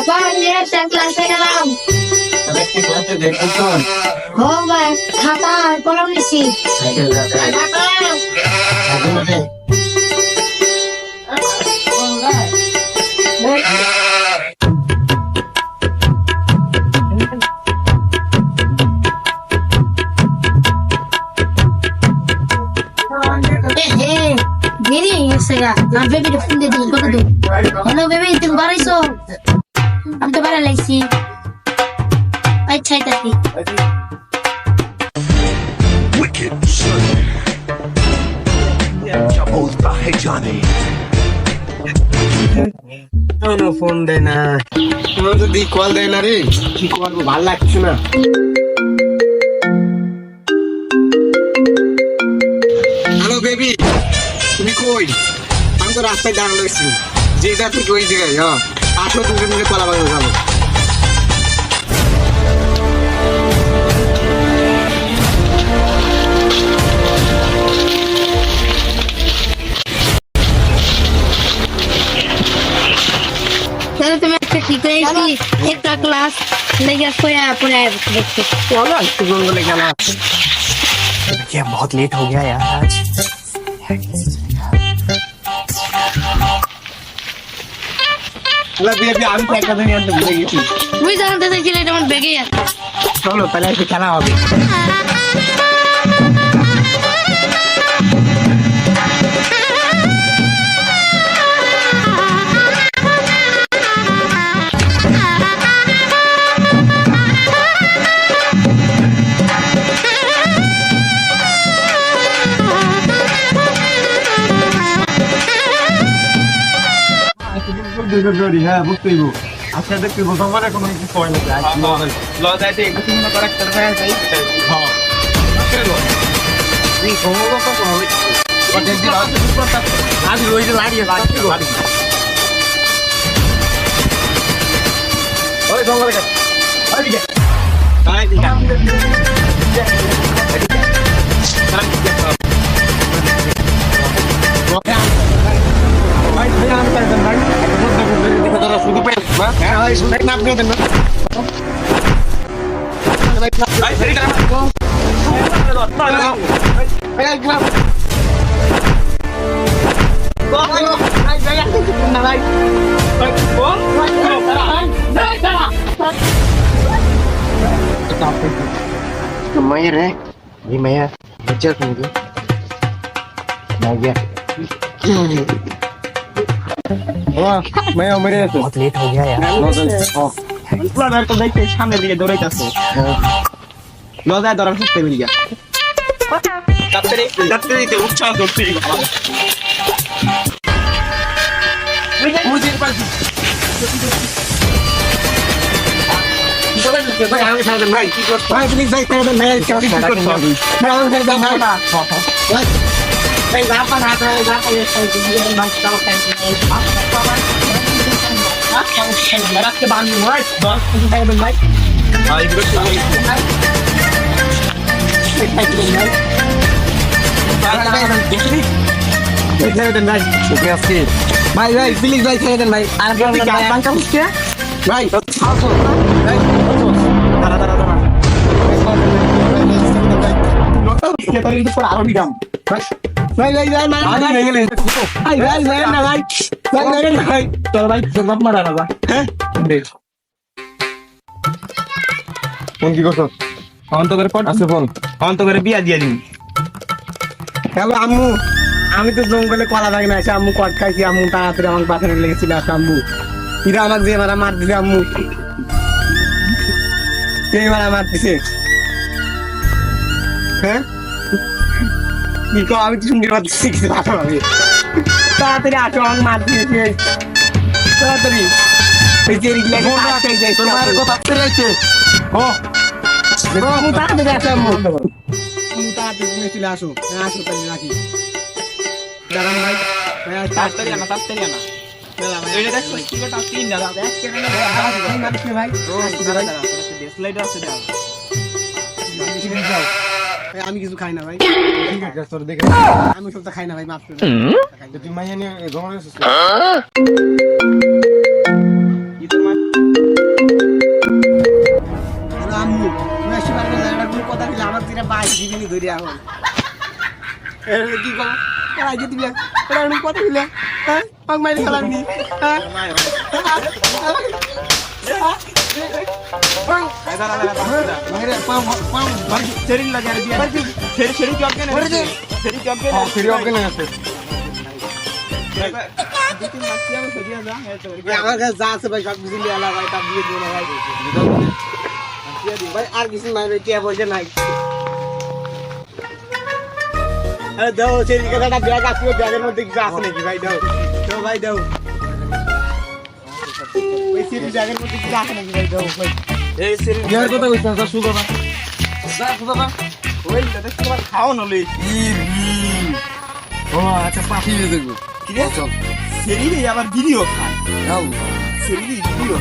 Bang, ya, saya kelas dalam. Tapi kelasnya dari Anton. Oh, bang, kata, kalau misi. Saya nggak tahu. Aku nanti. Gini, saya ang baby di phone din ko to. Hello baby, tung baray so. Ang to para laisi. Ay chai tati. Wicked son. Old Bahe Johnny. কোনো phone দেয় না আমার যদি call দেয় না রে কি করবো ভাল লাগছে না হ্যালো বেবি তুমি কই আমি তো রাস্তায় দাঁড়ানো রয়েছি যে যা তুই ওই জায়গায় হ্যাঁ আসো দুজন মিলে কলা বাগানে যাবো Pero te me hace que crazy. Esta class le ya fue a poner. চলো একটু জঙ্গলে গেলাম क्या बहुत लेट हो गया यार आज হ্যালো বেবি আমি তো একটা দিন আনতে ভুলে গেছি Muy जानते थे कि ले डोंट बेगे यार. চলো তাহলে একটু খেলা হবে হ্যাঁ বুঝতেই আজকে দেখতে বোঝাম মানে কোনো কিছু কয় না লজাইতে একটু মনে করে একটা হয়ে যায় হ্যাঁ এই সমস্ত তো হবে ওদের দিন আজ ওই যে লাগিয়ে বাকি ওই জঙ্গলে গেছে ওইদিকে তাই ঠিক আছে ভাই ভাই আমি তাই ভাই শুধু পেয়ে না হ্যাঁ ভাই শুধু না আপনি দেন না ভাই ফেরি না ভাই গ্রাম Maya re, ini Maya, baca tunggu. Maya. Wah, Maya मेरे से. बहुत लेट हो गया यार লজার তো দেখতে সামনের দিকে দৌড়াইতাছে লজায় ধরার চেষ্টা করি গা যাত্রীতে উৎসাহ করতে ভাই আমি সারাদিন ভাই কি করতে ভাই প্লিজ ভাই সারাদিন ভাই কি করতে ভাই আমি সারাদিন ভাই ভাই জাপান হাতে জাপান রাখতে বান্ধব ভাই 10 টাকা ভাই ভাই ভাই ভাই প্লিজ ভাই ছেড়ে দেন ভাই আর বাংকা মুখে ভাই ভাই দাঁড়া দাঁড়া দাঁড়া আরো বিরাম ভাই ভাই ভাই ভাই ভাই ভাই ভাই না ভাই ভাই ভাই না ভাই তোর ভাই জবাব মারা না ভাই হ্যাঁ ফোন কি করছো অন্ত করে পড় আছে ফোন অন্ত করে বিয়া দিয়ে দিন হ্যালো আম্মু আমি তো জঙ্গলে কলা বাগানে আছি আম্মু কট খাইছি আম্মু তাড়াতাড়ি আমার পাশে লেগেছিল আম্মু ইরা আমাকে দিয়ে মার দিছে আম্মু কে মারতেছে হ্যাঁ কি কো আমি তো শুনতে পাচ্ছি কিছু ভালো হবে তাড়াতাড়ি আসো আমাকে মার দিয়েছে তাড়াতাড়ি এই যে রিগলা তোর মায়ের কথা পেরেছে ও আমি তাড়াতাড়ি আসো আম্মু তাড়াতাড়ি তুমি চলে আসো আসো তাহলে রাখি দাঁড়ান ভাই তাড়াতাড়ি আনা এইটা দেখো কি কথা তিন দাদা দেখ কেন ভাই ডিসলাইড আছে দাও আমি কিছু খাই না ভাই আমি সবটা খাই না ভাই মাফ করে তুই মাইয়া নিয়ে মাছ দিবি ধরে এখন কি কম আজ দিবি আমি কত দিলে হ্যাঁ আমাকে মাইরে খেলাম নি হ্যাঁ বাইরে পাও পাও শরীর লাগে আর বিয়া শরীর কি অজ্ঞান আছে শরীর কি অজ্ঞান আছে ফিরে ওকে না আছে দুটো মাছি আমি সরিয়া যা আমার কাছে যা আছে ভাই সব কিছু নিয়ে আলা ভাই তা দিয়ে দিও না ভাই ভাই আর কিছু নাই ভাই টিয়া পয়সা নাই আরে দাও সেই কথাটা ব্যাগ আছে ব্যাগের মধ্যে কিছু আছে নাকি ভাই দাও দাও ভাই দাও ওই সেই ব্যাগের মধ্যে কিছু আছে নাকি ভাই দাও ভাই এই শরীর ইয়ার কথা কইছ না সুদা না যা সুদা না ওই দাদা তোমার খাও নলে ও আচ্ছা পাখি দিয়ে দেবো কি রে শরীরে আবার ভিডিও খায় আল্লাহ শরীরে ভিডিও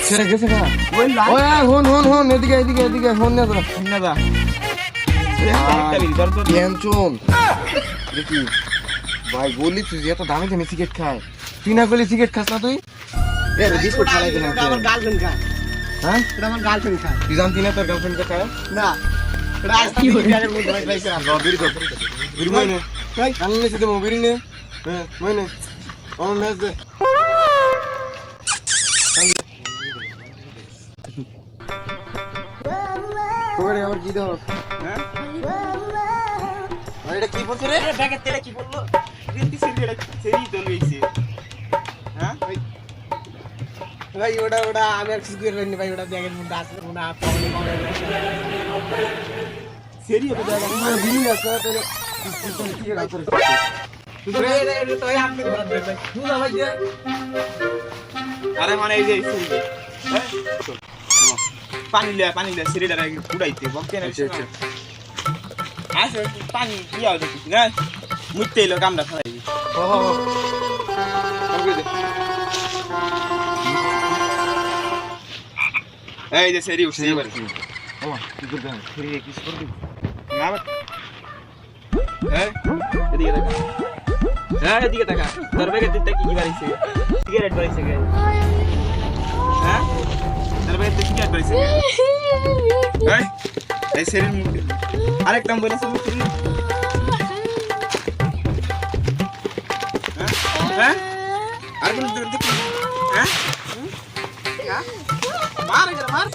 ছেড়ে গেছে না ওই লাল ওই হন এদিকে এদিকে এদিকে হন না তোরা না দা একটা বিল দর দর টেনশন দেখি ভাই বলি তুই এত দামি দামি সিগারেট খায় তুই না করলে সিগারেট খাস না তুই এ বিস্কুট খালাই দিলাম আমার গার্লফ্রেন্ড খায় হ্যাঁ এটা আমার গার্লফ্রেন্ড খায় তুই জানতি না তোর গার্লফ্রেন্ড কে খায় না এটা আজ কি হয়ে গেল মধ্যে ভাই পাইছে আর বিড়ি কর বিড়ি মইনে ভাই কান নিছে তো বিড়ি নে হ্যাঁ মইনে আমার ম্যাচ দে তোরে আবার কি দাও হ্যাঁ আর এটা কি বলছ রে ব্যাগে তেলে কি বললো রিন্তি শরীরে শরীর দলইছে হ্যাঁ ভাই ওটা আমি আর কিছু করে রাখনি ভাই ওটা ব্যাগের মধ্যে আসলে মনে হাত পাবলে পাবলে শরীর তো জায়গা আমার বিলি আছে তাহলে কি রাখ করে তুই রে তো আমি ধরে দে ভাই তুই না ভাই আরে মানে এই যে শরীরে হ্যাঁ পানি লে শরীরে রাখি উড়াইতে বকে না আসে পানি কি আও দেখি না মুইতে এলো কামড়া খাই ও ওকে দে এই যে শরীর উঠছে এবার ও কি করবে শরীরে কি করবে না এদিকে দেখা হ্যাঁ এদিকে দেখা তোর ব্যাগে তুই কি বাড়িছে সিগারেট বাড়িছে গে হ্যাঁ তোর ব্যাগে তুই সিগারেট বাড়িছে এই শরীর আরেকটা বলেছে শরীর হ্যাঁ আর কোন দেখি হ্যাঁ মার